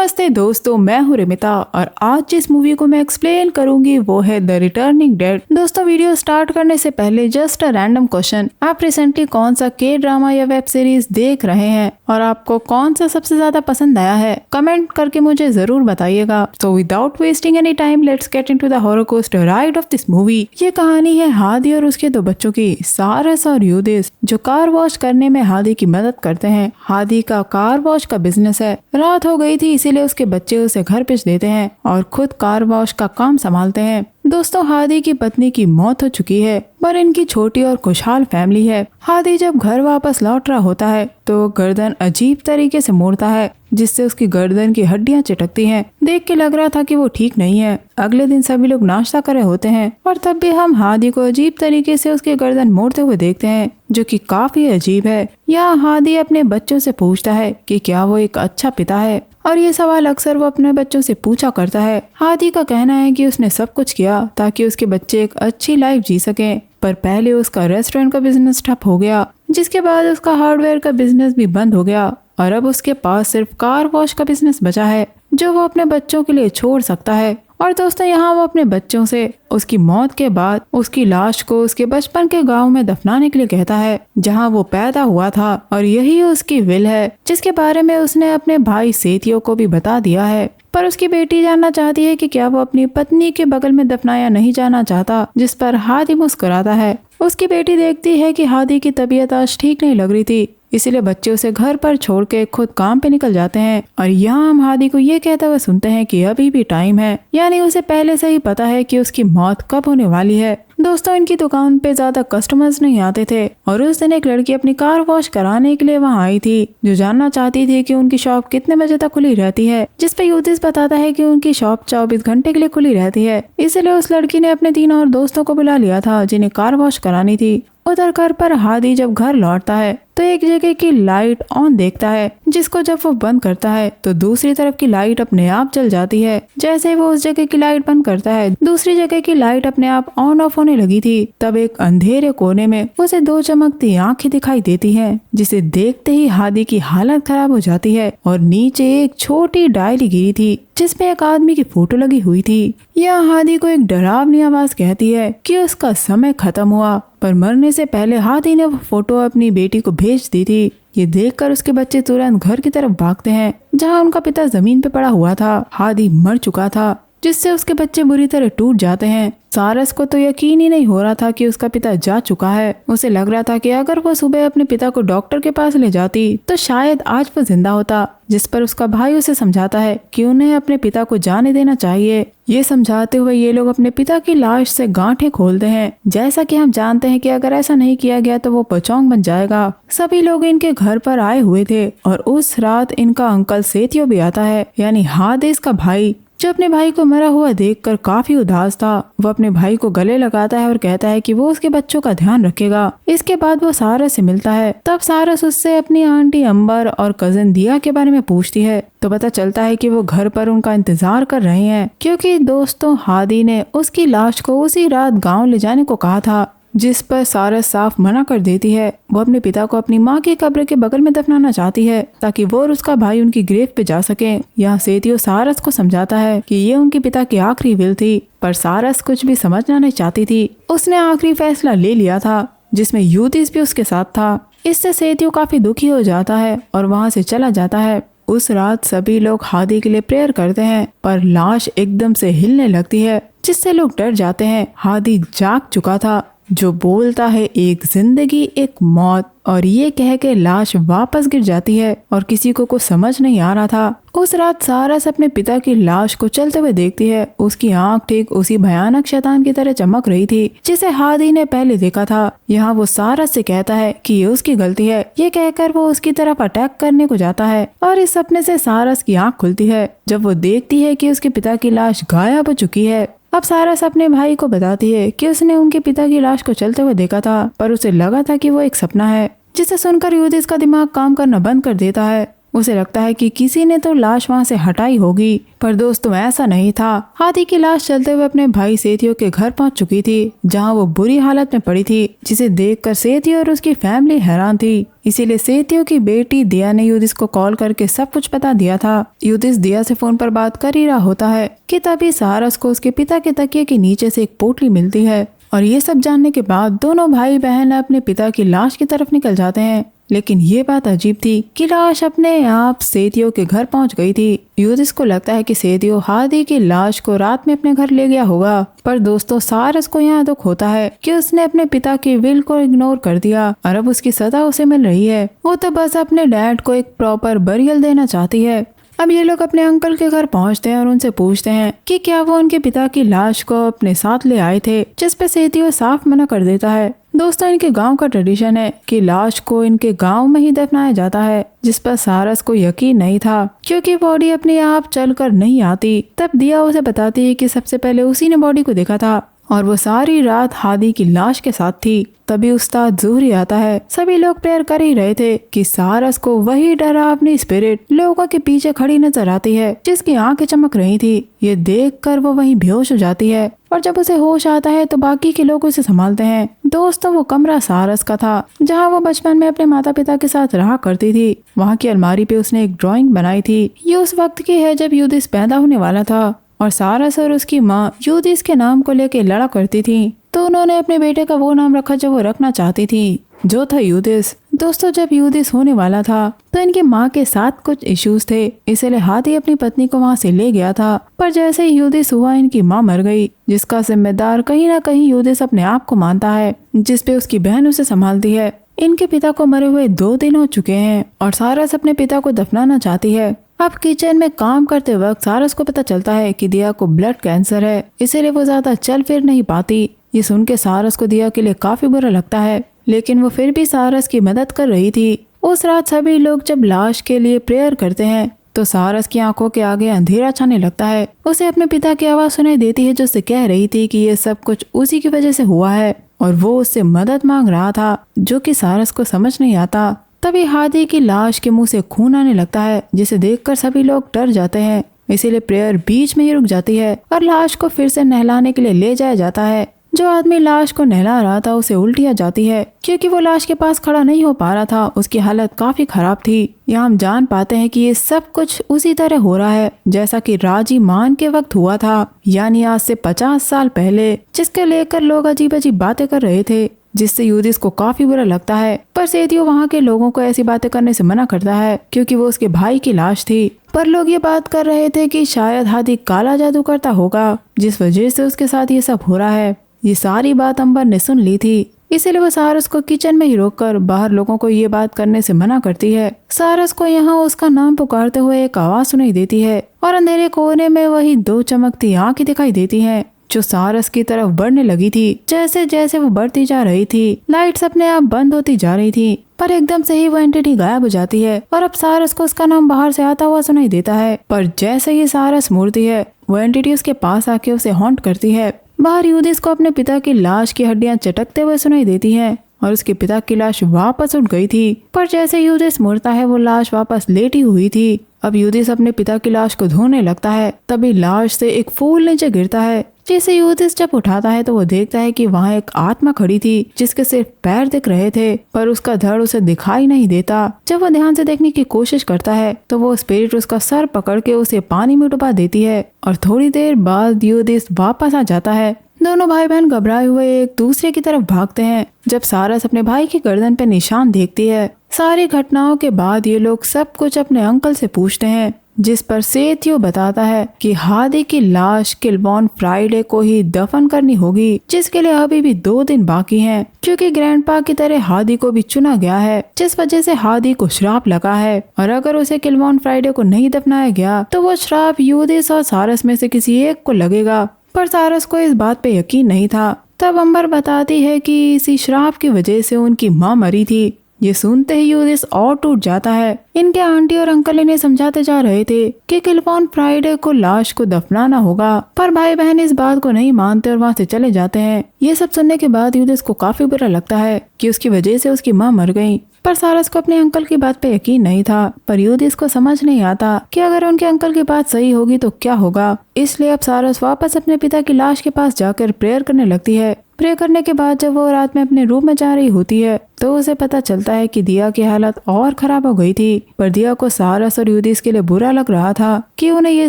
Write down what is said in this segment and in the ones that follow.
नमस्ते दोस्तों, मैं हूँ रिमिता और आज जिस मूवी को मैं एक्सप्लेन करूंगी वो है द रिटर्निंग डेड। दोस्तों, वीडियो स्टार्ट करने से पहले जस्ट अ रैंडम क्वेश्चन, आप रिसेंटली कौन सा के ड्रामा या वेब सीरीज देख रहे हैं और आपको कौन सा सबसे ज्यादा पसंद आया है? कमेंट करके मुझे जरूर बताइएगा। So without wasting any time, let's get into the horror coaster ride of this movie. ये कहानी है हादी और उसके दो बच्चों की, सारस और यूदिस, जो कार वॉश करने में हादी की मदद करते हैं। हादी का कार वॉश का बिजनेस है। रात हो गई थी, इसीलिए उसके बच्चे उसे घर भेज देते हैं और खुद कार वॉश का काम संभालते हैं। दोस्तों, हादी की पत्नी की मौत हो चुकी है, पर इनकी छोटी और खुशहाल फैमिली है। हादी जब घर वापस लौट रहा होता है तो गर्दन अजीब तरीके से मोड़ता है, जिससे उसकी गर्दन की हड्डियां चिटकती हैं। देख के लग रहा था कि वो ठीक नहीं है। अगले दिन सभी लोग नाश्ता कर रहे होते हैं और तब भी हम हादी को अजीब तरीके से उसकी गर्दन मोड़ते हुए देखते हैं, जो कि काफी अजीब है। यहाँ हादी अपने बच्चों से पूछता है कि क्या वो एक अच्छा पिता है, और ये सवाल अक्सर वो अपने बच्चों से पूछा करता है। हादी का कहना है कि उसने सब कुछ किया ताकि उसके बच्चे एक अच्छी लाइफ जी सकें, पर पहले उसका रेस्टोरेंट का बिजनेस ठप हो गया, जिसके बाद उसका हार्डवेयर का बिजनेस भी बंद हो गया और अब उसके पास सिर्फ कार वॉश का बिजनेस बचा है, जो वो अपने बच्चों के लिए छोड़ सकता है। और दोस्तों, यहाँ वो अपने बच्चों से उसकी मौत के बाद उसकी लाश को उसके बचपन के गांव में दफनाने के लिए कहता है, जहाँ वो पैदा हुआ था, और यही उसकी विल है, जिसके बारे में उसने अपने भाई सेथियो को भी बता दिया है। पर उसकी बेटी जानना चाहती है कि क्या वो अपनी पत्नी के बगल में दफनाया नहीं जाना चाहता, जिस पर हादी मुस्कुराता है। उसकी बेटी देखती है कि हादी की तबीयत आज ठीक नहीं लग रही थी, इसीलिए बच्चे उसे घर पर छोड़ के खुद काम पे निकल जाते हैं। और यहाँ हम हादी को ये कहते हुए सुनते हैं कि अभी भी टाइम है, यानी उसे पहले से ही पता है कि उसकी मौत कब होने वाली है। दोस्तों, इनकी दुकान पे ज्यादा कस्टमर्स नहीं आते थे और उस दिन एक लड़की अपनी कार वॉश कराने के लिए वहाँ आई थी, जो जानना चाहती थी कि उनकी शॉप कितने बजे तक खुली रहती है, जिस पे यूदिस बताता है कि उनकी शॉप 24 घंटे के लिए खुली रहती है। इसलिए उस लड़की ने अपने 3 और दोस्तों को बुला लिया था, जिन्हें कार वॉश करानी थी। उधर घर पर हादी जब घर लौटता है तो एक जगह की लाइट ऑन देखता है, जिसको जब वो बंद करता है तो दूसरी तरफ की लाइट अपने आप जल जाती है। जैसे ही वो उस जगह की लाइट बंद करता है, दूसरी जगह की लाइट अपने आप ऑन ऑफ होने लगी थी। तब एक अंधेरे कोने में उसे 2 चमकती आंखें दिखाई देती हैं, जिसे देखते ही हादी की हालत खराब हो जाती है और नीचे एक छोटी डायरी गिरी थी, जिसमें एक आदमी की फोटो लगी हुई थी। यह हादी को एक डरावनी आवाज कहती है कि उसका समय खत्म हुआ, पर मरने से पहले हादी ने वो फोटो अपनी बेटी को भेज दी थी। ये देखकर उसके बच्चे तुरंत घर की तरफ भागते हैं, जहाँ उनका पिता जमीन पे पड़ा हुआ था। हादी मर चुका था, जिससे उसके बच्चे बुरी तरह टूट जाते हैं। सारस को तो यकीन ही नहीं हो रहा था कि उसका पिता जा चुका है। उसे लग रहा था कि अगर वो सुबह अपने पिता को डॉक्टर के पास ले जाती तो शायद आज वो जिंदा होता, जिस पर उसका भाई उसे समझाता है कि उन्हें अपने पिता को जाने देना चाहिए। ये समझाते हुए ये लोग अपने पिता की लाश से गांठें खोलते हैं, जैसा कि हम जानते हैं कि अगर ऐसा नहीं किया गया तो वो पचौंग बन जाएगा। सभी लोग इनके घर पर आए हुए थे और उस रात इनका अंकल सेथियो भी आता है, यानी हादिस का भाई, जो अपने भाई को मरा हुआ देखकर काफी उदास था। वो अपने भाई को गले लगाता है और कहता है कि वो उसके बच्चों का ध्यान रखेगा। इसके बाद वो सारस से मिलता है। तब सारस उससे अपनी आंटी अंबर और कजिन दिया के बारे में पूछती है, तो पता चलता है कि वो घर पर उनका इंतजार कर रहे हैं, क्योंकि दोस्तों हादी ने उसकी लाश को उसी रात गाँव ले जाने को कहा था, जिस पर सारस साफ मना कर देती है। वो अपने पिता को अपनी माँ की कब्र के बगल में दफनाना चाहती है, ताकि वो और उसका भाई उनकी ग्रेव पे जा सके। यहाँ सेथियो सारस को समझाता है कि ये उनके पिता की आखिरी विल थी, पर सारस कुछ भी समझना नहीं चाहती थी। उसने आखिरी फैसला ले लिया था, जिसमें यूदिस भी उसके साथ था। इससे सेथियो काफी दुखी हो जाता है और वहाँ से चला जाता है। उस रात सभी लोग हादी के लिए प्रेयर करते हैं, पर लाश एकदम से हिलने लगती है, जिससे लोग डर जाते हैं। हादी जाग चुका था, जो बोलता है एक जिंदगी एक मौत, और ये कह के लाश वापस गिर जाती है और किसी को कुछ समझ नहीं आ रहा था। उस रात सारस अपने पिता की लाश को चलते हुए देखती है। उसकी आंख ठीक उसी भयानक शैतान की तरह चमक रही थी, जिसे हादी ने पहले देखा था। यहाँ वो सारस से कहता है कि ये उसकी गलती है। ये कहकर वो उसकी तरफ अटैक करने को जाता है और इस सपने से सारस की आंख खुलती है, जब वो देखती है कि उसके पिता की लाश गायब हो चुकी है। अब सारस अपने भाई को बताती है कि उसने उनके पिता की लाश को चलते हुए देखा था, पर उसे लगा था कि वो एक सपना है, जिसे सुनकर यूदिस का दिमाग काम करना बंद कर देता है। उसे लगता है कि किसी ने तो लाश वहाँ से हटाई होगी, पर दोस्तों ऐसा नहीं था। हादी की लाश चलते हुए अपने भाई सेथियो के घर पहुँच चुकी थी, जहाँ वो बुरी हालत में पड़ी थी, जिसे देखकर सेथियो और उसकी फैमिली हैरान थी। इसीलिए सेथियो की बेटी दिया ने युधिस को कॉल करके सब कुछ बता दिया था। युधिस दिया से फोन पर बात कर ही रहा होता है कि तभी सारस को उसके पिता के तकिए के नीचे से एक पोटली मिलती है, और ये सब जानने के बाद दोनों भाई बहन अपने पिता की लाश की तरफ निकल जाते हैं। लेकिन ये बात अजीब थी कि लाश अपने आप सेथियो के घर पहुंच गई थी। युधिस को लगता है कि सेथियो हादी की लाश को रात में अपने घर ले गया होगा, पर दोस्तों सारस को यहाँ दुख होता है कि उसने अपने पिता की विल को इग्नोर कर दिया और अब उसकी सजा उसे मिल रही है। वो तो बस अपने डैड को एक प्रॉपर बरियल देना चाहती है। अब ये लोग अपने अंकल के घर पहुंचते हैं और उनसे पूछते हैं कि क्या वो उनके पिता की लाश को अपने साथ ले आए थे, जिस पे सेथियो साफ मना कर देता है। दोस्तों इनके गांव का ट्रेडिशन है कि लाश को इनके गांव में ही दफनाया जाता है, जिस पर सारस को यकीन नहीं था क्योंकि बॉडी अपने आप चलकर नहीं आती। तब दिया उसे बताती है कि सबसे पहले उसी ने बॉडी को देखा था और वो सारी रात हादी की लाश के साथ थी। तभी उस्ताद ज़ुहरी आता है। सभी लोग प्रेयर कर ही रहे थे कि सारस को वही डरावनी स्पिरिट लोगों के पीछे खड़ी नजर आती है, जिसकी आंखें चमक रही थी। ये देखकर वो वहीं बेहोश हो जाती है और जब उसे होश आता है तो बाकी के लोग उसे संभालते हैं। दोस्तों वो कमरा सारस का था, जहाँ वो बचपन में अपने माता पिता के साथ रहा करती थी। वहाँ की अलमारी पे उसने एक ड्राइंग बनाई थी। ये उस वक्त की है जब युधिस पैदा होने वाला था और सारस और उसकी माँ युधिस के नाम को लेके लड़ा करती थी, तो उन्होंने अपने बेटे का वो नाम रखा जो वो रखना चाहती थी, जो था युधिस। दोस्तों जब युधिस होने वाला था तो इनकी माँ के साथ कुछ इश्यूज थे, इसलिए हादी अपनी पत्नी को वहाँ से ले गया था। पर जैसे ही युधिस हुआ इनकी माँ मर गई, जिसका जिम्मेदार कहीं ना कहीं युधिस अपने आप को मानता है, जिसपे उसकी बहन उसे संभालती है। इनके पिता को मरे हुए 2 दिन हो चुके हैं और सारस अपने पिता को दफनाना चाहती है। अब किचन में काम करते वक्त सारस को पता चलता है कि दिया को ब्लड कैंसर है, इसीलिए वो ज्यादा चल फिर नहीं पाती। ये सुन के सारस को दिया के लिए काफी बुरा लगता है, लेकिन वो फिर भी सारस की मदद कर रही थी। उस रात सभी लोग जब लाश के लिए प्रेयर करते हैं तो सारस की आंखों के आगे अंधेरा छाने लगता है। उसे अपने पिता की आवाज सुनाई देती है जो उसे कह रही थी कि ये सब कुछ उसी की वजह से हुआ है और वो उससे मदद मांग रहा था, जो कि सारस को समझ नहीं आता। तभी हादी की लाश के मुंह से खून आने लगता है, जिसे देखकर सभी लोग डर जाते हैं। इसीलिए प्रेयर बीच में ही रुक जाती है और लाश को फिर से नहलाने के लिए ले जाया जाता है। जो आदमी लाश को नहला रहा था उसे उल्टी आ जाती है क्योंकि वो लाश के पास खड़ा नहीं हो पा रहा था। उसकी हालत काफी खराब थी। यहाँ हम जान पाते हैं कि ये सब कुछ उसी तरह हो रहा है जैसा कि राजी मान के वक्त हुआ था, यानी आज से 50 साल पहले, जिसके लेकर लोग अजीब अजीब बातें कर रहे थे, जिससे युधिस को काफी बुरा लगता है। पर सेथियो वहाँ के लोगों को ऐसी बातें करने से मना करता है क्योंकि वो उसके भाई की लाश थी। पर लोग ये बात कर रहे थे कि शायद हादी काला जादू करता होगा, जिस वजह से उसके साथ ये सब हो रहा है। ये सारी बात अंबर ने सुन ली थी, इसीलिए वो सारस को किचन में ही रोककर बाहर लोगों को ये बात करने से मना करती है। सारस को यहाँ उसका नाम पुकारते हुए एक आवाज सुनाई देती है और अंधेरे कोने में वही 2 चमकती आंखें दिखाई देती हैं, जो सारस की तरफ बढ़ने लगी थी। जैसे जैसे वो बढ़ती जा रही थी, लाइट्स अपने आप बंद होती जा रही थी, पर एकदम से ही वो एंटिटी गायब हो जाती है और अब सारस को उसका नाम बाहर से आता हुआ सुनाई देता है। पर जैसे ही सारस मुड़ती है, वो एंटिटी उसके पास आके उसे हॉन्ट करती है। बाहर युधिस को अपने पिता की लाश की हड्डियां चटकते हुए सुनाई देती हैं और उसके पिता की लाश वापस उठ गई थी। पर जैसे युधिस मुड़ता है, वो लाश वापस लेटी हुई थी। अब युधिस अपने पिता की लाश को धोने लगता है, तभी लाश से एक फूल नीचे गिरता है, जिसे युधिस जब उठाता है तो वो देखता है कि वहाँ एक आत्मा खड़ी थी जिसके सिर्फ पैर दिख रहे थे, पर उसका धड़ उसे दिखाई नहीं देता। जब वो ध्यान से देखने की कोशिश करता है तो वो स्पिरिट उसका सर पकड़ के उसे पानी में डुबा देती है और थोड़ी देर बाद युधिस वापस आ जाता है। दोनों भाई बहन घबराए हुए एक दूसरे की तरफ भागते हैं। जब सारस अपने भाई की गर्दन पे निशान देखती है, सारी घटनाओं के बाद ये लोग सब कुछ अपने अंकल से पूछते हैं, जिस पर सेथियो बताता है कि हादी की लाश किलबॉर्न फ्राइडे को ही दफन करनी होगी, जिसके लिए अभी भी 2 दिन बाकी हैं, क्योंकि ग्रैंडपा की तरह हादी को भी चुना गया है, जिस वजह से हादी को श्राप लगा है और अगर उसे किलबॉर्न फ्राइडे को नहीं दफनाया गया तो वो श्राप युधिस और सारस में से किसी एक को लगेगा। पर सारस को इस बात पे यकीन नहीं था। तब अंबर बताती है कि इसी श्राप की वजह से उनकी माँ मरी थी। ये सुनते ही युधिस और टूट जाता है। इनके आंटी और अंकल इन्हें समझाते जा रहे थे कि किलबॉर्न फ्राइडे को लाश को दफनाना होगा, पर भाई बहन इस बात को नहीं मानते और वहाँ से चले जाते हैं। ये सब सुनने के बाद युधिस को काफी बुरा लगता है कि उसकी वजह से उसकी माँ मर गई। पर सारस को अपने अंकल की बात पे यकीन नहीं था, पर यूदिस को समझ नहीं आता कि अगर उनके अंकल की बात सही होगी तो क्या होगा। इसलिए अब सारस वापस अपने पिता की लाश के पास जाकर प्रेयर करने लगती है। प्रे करने के बाद जब वो रात में अपने रूम में जा रही होती है तो उसे पता चलता है कि दिया की हालत और खराब हो गई थी। पर दिया को सारस और यूदिस के लिए बुरा लग रहा था कि उन्हें ये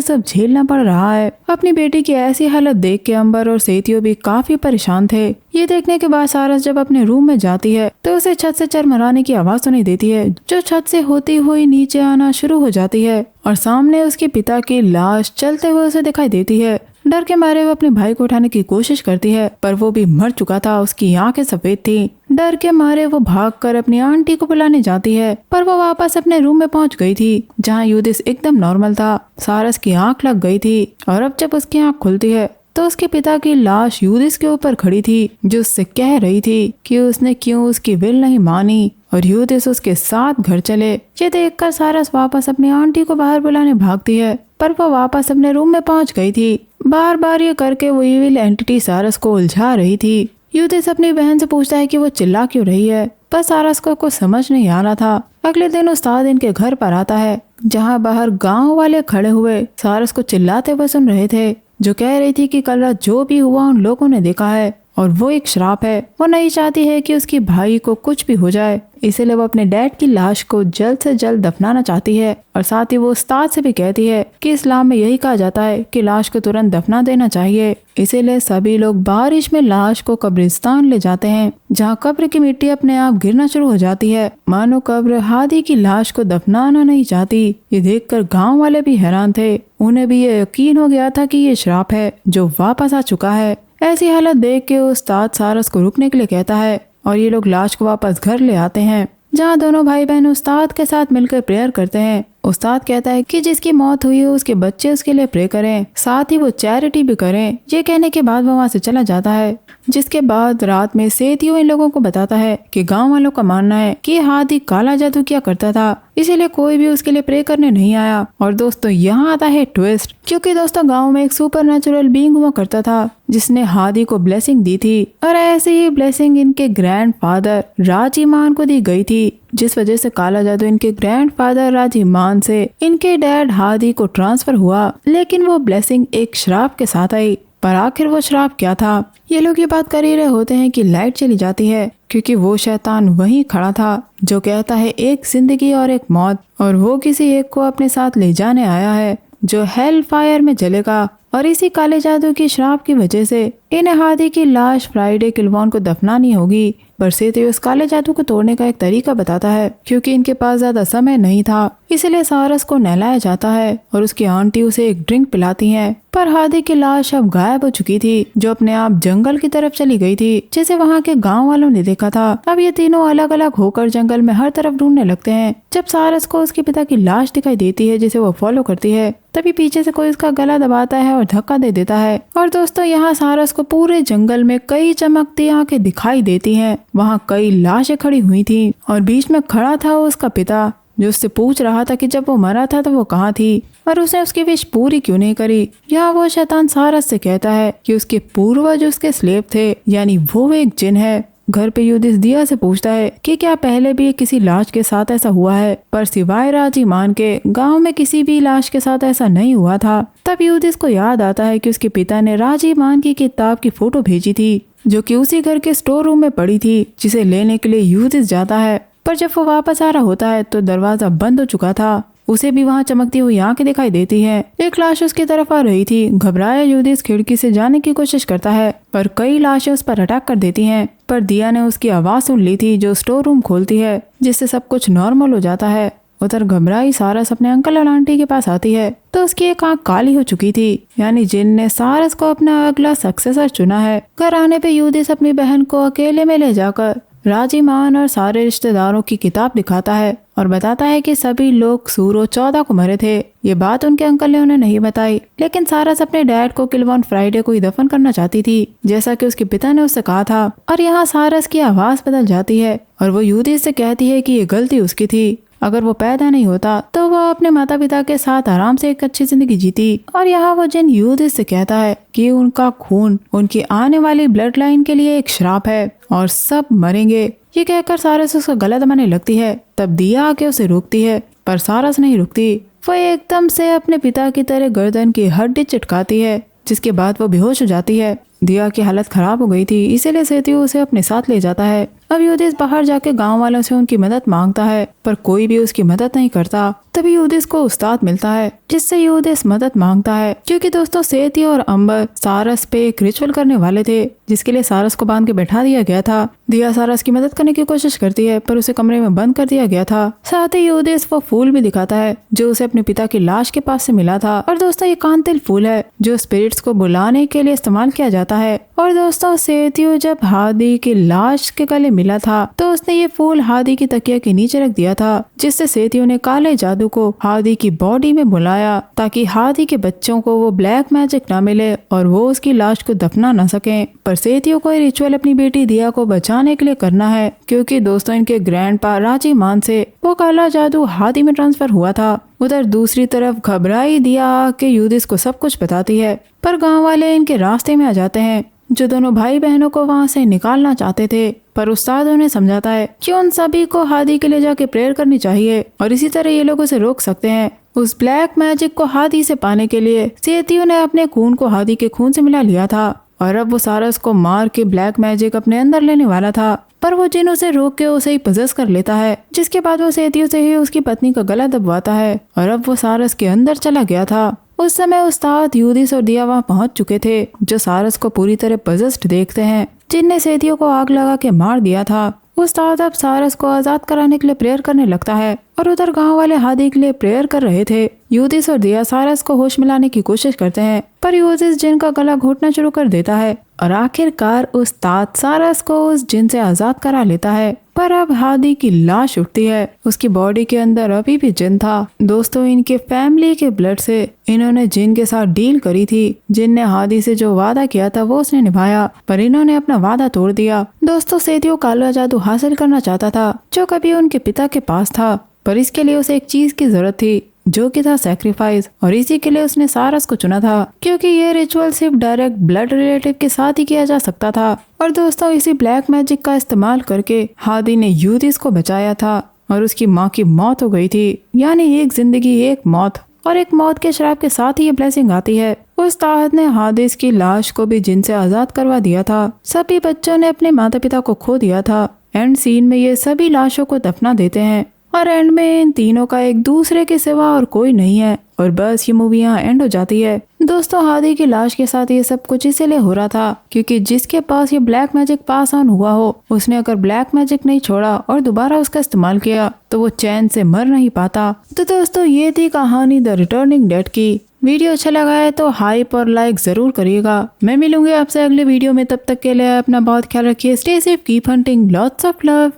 सब झेलना पड़ रहा है। अपनी बेटी की ऐसी हालत देख के अंबर और सेतियो भी काफी परेशान थे। ये देखने के बाद सारस जब अपने रूम में जाती है तो उसे छत से चरमराने की आवाज सुनाई देती है, जो छत से होती हुई नीचे आना शुरू हो जाती है और सामने उसके पिता की लाश चलते हुए उसे दिखाई देती है। डर के मारे वो अपने भाई को उठाने की कोशिश करती है, पर वो भी मर चुका था, उसकी आंखें सफेद थी। डर के मारे वो भागकर अपनी आंटी को बुलाने जाती है, पर वो वापस अपने रूम में पहुंच गई थी जहां यूदिस एकदम नॉर्मल था। सारस की आंख लग गई थी और अब जब उसकी आंख खुलती है तो उसके पिता की लाश यूदिस के ऊपर खड़ी थी, जो उससे कह रही थी कि उसने क्यों उसकी विल नहीं मानी और यूदिस उसके साथ घर चले। ये देखकर सारस वापस अपनी आंटी को बाहर बुलाने भागती है, पर वो वापस अपने रूम में पहुंच गई थी। बार बार ये करके वो इविल एंटिटी सारस को उलझा रही थी। यूदिस अपनी बहन से पूछता है कि वो चिल्ला क्यों रही है, पर सारस को कुछ समझ नहीं आ रहा था। अगले दिन उस्ताद इनके घर पर आता है, जहाँ बाहर गाँव वाले खड़े हुए सारस को चिल्लाते हुए सुन रहे थे, जो कह रही थी कि कल रात जो भी हुआ उन लोगों ने देखा है और वो एक श्राप है। वो नहीं चाहती है कि उसकी भाई को कुछ भी हो जाए, इसीलिए वो अपने डैड की लाश को जल्द से जल्द दफनाना चाहती है। और साथ ही वो उस्ताद से भी कहती है कि इस्लाम में यही कहा जाता है कि लाश को तुरंत दफना देना चाहिए। इसीलिए सभी लोग बारिश में लाश को कब्रिस्तान ले जाते हैं, जहाँ कब्र की मिट्टी अपने आप गिरना शुरू हो जाती है, मानो कब्र हादी की लाश को दफनाना नहीं चाहती। ये देखकर गाँव वाले भी हैरान थे, उन्हें भी ये यकीन हो गया था कि ये श्राप है जो वापस आ चुका है। ऐसी हालत देख के उस्ताद सारस को रुकने के लिए कहता है और ये लोग लाश को वापस घर ले आते हैं, जहाँ दोनों भाई बहन उस्ताद के साथ मिलकर प्रेयर करते हैं। उस्ताद कहता है कि जिसकी मौत हुई है उसके बच्चे उसके लिए प्रे करें, साथ ही वो चैरिटी भी करें। ये कहने के बाद वो वहाँ से चला जाता है। जिसके बाद रात में सेतियो इन लोगों को बताता है कि गांव वालों का मानना है कि हादी काला जादू किया करता था, इसीलिए कोई भी उसके लिए प्रे करने नहीं आया। और दोस्तों यहाँ आता है ट्विस्ट, क्योंकि दोस्तों गांव में एक सुपर नेचुरल बीइंग हुआ करता था जिसने हादी को ब्लेसिंग दी थी, और ऐसे ही ब्लेसिंग इनके ग्रैंडफादर राजीमान को दी गई थी, जिस वजह से काला जादू इनके ग्रैंडफादर राजीमान से इनके डैड हादी को ट्रांसफर हुआ। लेकिन वो ब्लेसिंग एक श्राप के साथ आई, पर आखिर वो श्राप क्या था? ये लोग ये बात कर ही रहे होते हैं कि लाइट चली जाती है, क्योंकि वो शैतान वहीं खड़ा था जो कहता है एक जिंदगी और एक मौत, और वो किसी एक को अपने साथ ले जाने आया है जो हेल फायर में जलेगा। और इसी काले जादू की श्राप की वजह से इन्हें हादी की लाश फ्राइडे किलवॉन को दफनानी होगी। पर सेतियो उस काले जादू को तोड़ने का एक तरीका बताता है, क्योंकि इनके पास ज्यादा समय नहीं था, इसलिए सारस को नहलाया जाता है और उसकी आंटी उसे एक ड्रिंक पिलाती है। पर हादी की लाश अब गायब हो चुकी थी, जो अपने आप जंगल की तरफ चली गई थी, जिसे वहाँ के गांव वालों ने देखा था। अब ये तीनों अलग अलग होकर जंगल में हर तरफ ढूंढने लगते हैं। जब सारस को उसके पिता की लाश दिखाई देती है जिसे वो फॉलो करती है, तभी पीछे से कोई उसका गला दबाता है और धक्का दे देता है। और दोस्तों यहाँ सारस को पूरे जंगल में कई चमकती आंखें दिखाई देती हैं। वहाँ कई लाशें खड़ी हुई थी और बीच में खड़ा था उसका पिता, जो उससे पूछ रहा था कि जब वो मरा था तो वो कहाँ थी और उसने उसकी विश पूरी क्यों नहीं करी। यहाँ वो शैतान सारस से कहता है कि उसके पूर्वज उसके स्लेव थे, यानी वो एक जिन है। घर पे यूदिस दिया से पूछता है कि क्या पहले भी किसी लाश के साथ ऐसा हुआ है, पर सिवाय राजीमान के गांव में किसी भी लाश के साथ ऐसा नहीं हुआ था। तब यूदिस को याद आता है कि उसके पिता ने राजीमान की किताब की फोटो भेजी थी, जो कि उसी घर के स्टोर रूम में पड़ी थी, जिसे लेने के लिए यूदिस जाता है। पर जब वो वापस आ रहा होता है तो दरवाजा बंद हो चुका था। उसे भी वहाँ चमकती हुई आंखें दिखाई देती है। एक लाश उसकी तरफ आ रही थी। घबराया यूदिस खिड़की से जाने की कोशिश करता है, पर कई लाशें उस पर अटैक कर देती हैं। पर दिया ने उसकी आवाज सुन ली थी, जो स्टोर रूम खोलती है, जिससे सब कुछ नॉर्मल हो जाता है। उधर घबराई सारस अपने अंकल और आंटी के पास आती है तो उसकी एक आंख काली हो चुकी थी, यानी जिन ने सारस को अपना अगला सक्सेसर चुना है। घर आने पे यूदिस अपनी बहन को अकेले में ले जाकर राजीमान और सारे रिश्तेदारों की किताब दिखाता है और बताता है कि सभी लोग सूरो 14 को मरे थे। ये बात उनके अंकल ने उन्हें नहीं बताई, लेकिन सारस अपने डैड को किलवॉन फ्राइडे को ही दफन करना चाहती थी, जैसा कि उसके पिता ने उससे कहा था। और यहाँ सारस की आवाज बदल जाती है और वो यूदिस से कहती है कि ये गलती उसकी थी। अगर वो पैदा नहीं होता तो वह अपने माता पिता के साथ आराम से एक अच्छी जिंदगी जीती। और यहाँ वो जिन यूदिस से कहता है कि उनका खून उनकी आने वाली ब्लड लाइन के लिए एक श्राप है और सब मरेंगे। ये कहकर सारस उसका गला दबाने लगती है। तब दिया आके उसे रोकती है, पर सारस नहीं रुकती। वो एकदम से अपने पिता की तरह गर्दन की हड्डी चिटकाती है, जिसके बाद वो बेहोश हो जाती है। दिया की हालत खराब हो गई थी, इसीलिए सेतु उसे अपने साथ ले जाता है। अब युधिष बाहर जाके गांव वालों से उनकी मदद मांगता है, पर कोई भी उसकी मदद नहीं करता। तभी युधिष को उस्ताद मिलता है, जिससे युधिष मदद मांगता है, क्योंकि दोस्तों सेती और अंबर सारस पे एक रिचुअल करने वाले थे, जिसके लिए सारस को बांध के बैठा दिया गया था। दिया सारस की मदद करने की कोशिश करती है, पर उसे कमरे में बंद कर दिया गया था। साथ ही युधिष वो फूल भी दिखाता है जो उसे अपने पिता की लाश के पास से मिला था। और दोस्तों ये कांतिल फूल है जो स्पिरिट्स को बुलाने के लिए इस्तेमाल किया जाता है। और दोस्तों सेतु जब हादी की लाश के गले मिला था, तो उसने ये फूल हादी की तकिया के नीचे रख दिया था, जिससे सेतु ने काले जादू को हादी की बॉडी में बुलाया, ताकि हादी के बच्चों को वो ब्लैक मैजिक ना मिले और वो उसकी लाश को दफना न सके। पर सेतु को ये रिचुअल अपनी बेटी दिया को बचाने के लिए करना है, क्योंकि दोस्तों इनके ग्रैंडपा राजी मान से वो काला जादू हादी में ट्रांसफर हुआ था। उधर दूसरी तरफ घबराई दिया के युधिष को सब कुछ बताती है, पर गांव वाले इनके रास्ते में आ जाते हैं, जो दोनों भाई बहनों को वहां से निकालना चाहते थे। पर उस्ताद उन्हें समझाता है कि उन सभी को हादी के लिए जाके प्रेयर करनी चाहिए, और इसी तरह ये लोग उसे रोक सकते हैं। उस ब्लैक मैजिक को हादी से पाने के लिए सेतु ने अपने खून को हादी के खून से मिला लिया था, और अब वो सारस को मार के ब्लैक मैजिक अपने अंदर लेने वाला था। पर वो जिन उसे रोक के उसे ही पजेस कर लेता है, जिसके बाद वो सेतु से ही उसकी पत्नी का गला दबवाता है, और अब वो सारस के अंदर चला गया था। उस समय उस्ताद युधिष और दिया वहाँ पहुंच चुके थे, जो सारस को पूरी तरह पजेस्ड देखते हैं, जिनने सेतु को आग लगा के मार दिया था। उस्ताद अब सारस को आजाद कराने के लिए प्रेयर करने लगता है, और उधर गांव वाले हादी के लिए प्रेयर कर रहे थे। युधिष और दिया सारस को होश में लाने की कोशिश करते हैं, पर युधिष जिन का गला घोटना शुरू कर देता है, और आखिरकार उस्ताद सारस को उस जिन से आजाद करा लेता है। पर अब हादी की लाश उठती है, उसकी बॉडी के अंदर अभी भी जिन था। दोस्तों इनके फैमिली के ब्लड से इन्होंने जिन के साथ डील करी थी। जिन ने हादी से जो वादा किया था वो उसने निभाया, पर इन्होंने अपना वादा तोड़ दिया। दोस्तों सेतु काला जादू हासिल करना चाहता था, जो कभी उनके पिता के पास था, पर इसके लिए उसे एक चीज की जरूरत थी, जो कि था सैक्रिफाइस, और इसी के लिए उसने सारस को चुना था, क्योंकि ये रिचुअल सिर्फ डायरेक्ट ब्लड रिलेटिव के साथ ही किया जा सकता था। और दोस्तों इसी ब्लैक मैजिक का इस्तेमाल करके हादी ने युधिष को बचाया था, और उसकी माँ की मौत हो गई थी। यानी एक जिंदगी एक मौत, और एक मौत के श्राप के साथ ही ये ब्लेसिंग आती है। उस्ताद ने हादिस की लाश को भी जिन से आजाद करवा दिया था। सभी बच्चों ने अपने माता पिता को खो दिया था। एंड सीन में ये सभी लाशों को दफना देते हैं, और एंड में इन तीनों का एक दूसरे के सिवा और कोई नहीं है, और बस ये मूवी यहाँ एंड हो जाती है। दोस्तों हादी की लाश के साथ ये सब कुछ इसीलिए हो रहा था, क्योंकि जिसके पास ये ब्लैक मैजिक पास ऑन हुआ हो, उसने अगर ब्लैक मैजिक नहीं छोड़ा और दोबारा उसका इस्तेमाल किया, तो वो चैन से मर नहीं पाता। तो दोस्तों ये थी कहानी द रिटर्निंग डेड की। वीडियो अच्छा लगा है तो हाइप और लाइक जरूर करिएगा। मैं मिलूंगी आपसे अगले वीडियो में, तब तक के लिए अपना बहुत ख्याल रखिए। Stay safe, keep hunting, lots of love.